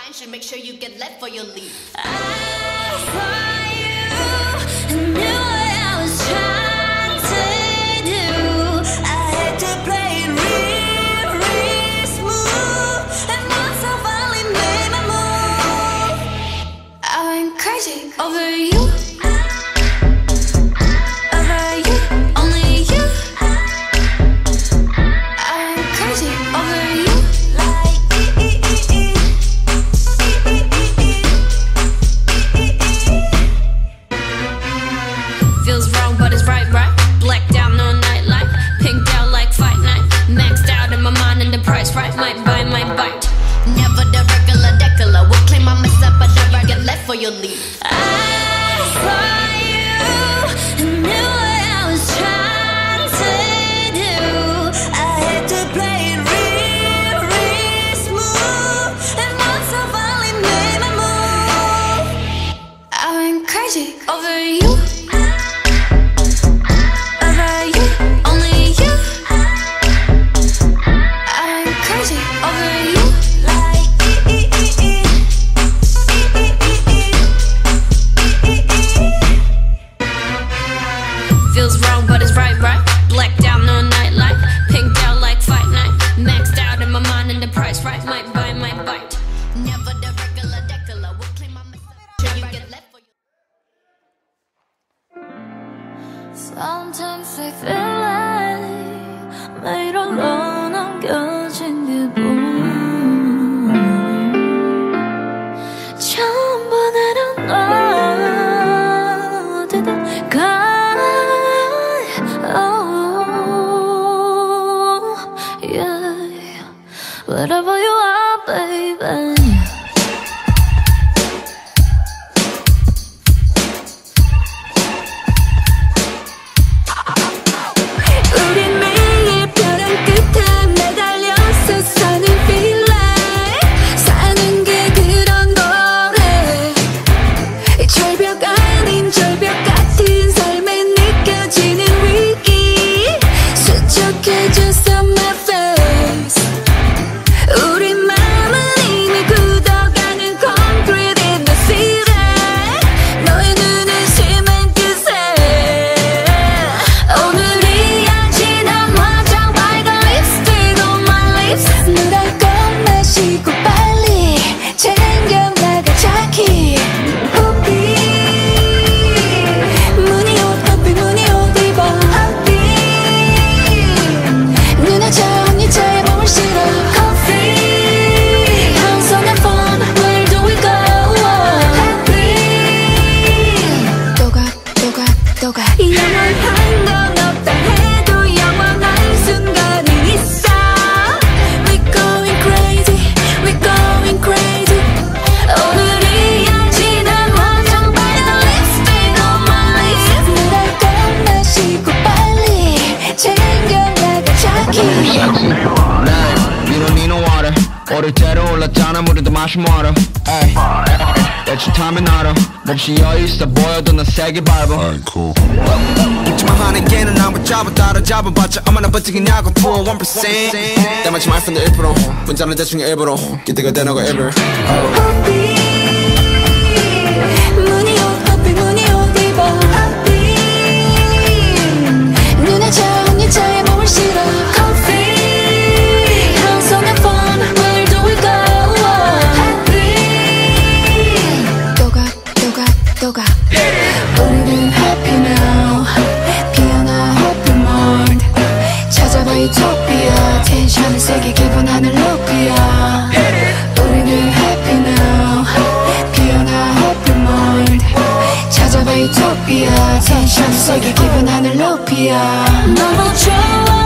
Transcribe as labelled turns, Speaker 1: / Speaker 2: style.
Speaker 1: line should make sure you get left for your leave.
Speaker 2: I saw you and knew what I was trying to do. I had to play it real, real smooth. And once I finally made my move, I went crazy over you. Feels wrong, but it's right, right. Blacked out, no nightlight. Pinked out like fight night. Maxed out in my mind and the price right. Might buy, might bite.
Speaker 1: Never the regular decular. We'll claim I mess up, but never get left for your leave.
Speaker 2: I saw you and knew what I was trying to do. I had to play it real, real smooth. And once I finally made my move, I went crazy over you. Feels wrong, but it's right, right. Blacked out, no nightlight. Pinked out like fight night. Maxed out in my mind and the price right. Might buy, might bite.
Speaker 1: Never the regular decular. We'll claim I mess up, sure you get left for your leave.
Speaker 2: Sometimes I feel like 매일 홀로 남겨진 기분. 처음보다는 어디든 가. Wherever you are, baby. 우리 매일 벼랑 끝에 매달려서 사는 feeling. 사는 게 그런 거래. 절벽 아닌 절벽 같은 삶에 느껴지는 위기. 수척해져서 my face. 우리 마음은 이미 굳어가는 concrete in the city. 너의 눈은 심한 그새. 오늘이야 진한 화장 빨간 립스틱 on my lips. 눈알 꼭 마시고 빨리 챙겨 나가 자기. 호피 무늬 옷 호피 무늬 옷 입어. 호피 눈에 차 언니 차에 몸을 실어. 영원한 건 없다 해도 영원한 순간이 있어. We're going crazy, we're going crazy. 오늘이야 진한 화장 빨간 립스틱 on my lips. 눈알 꼭 마시고 빨리 챙겨 나가 자기. You don't need no water. 오를 때로 올랐잖아 물에도 마시 멀어. 며칠 타면 알아. 몹시 여있어 보여도 난 세게 밟아. 웃지마 하는 게는 아무 잡아 따라잡아봤자 얼마나 버티겠냐고 full 1%. 때마치 말씀도 1% 문자는 대충 일부러 기대가 되나고 ever. 무늬 옷 호피 무늬 옷 입어. 눈에 차 언니 차에 몸을 실어. 한 손에 phone where do we go. 또가 우리는 happy now. 피어나 happy mind. 찾아봐 utopia. 텐션을 세게 기분 하늘 높이야. 우리는 happy now. 피어나 happy mind. 찾아봐 utopia. 텐션을 세게 기분 하늘 높이야. 너무 좋아.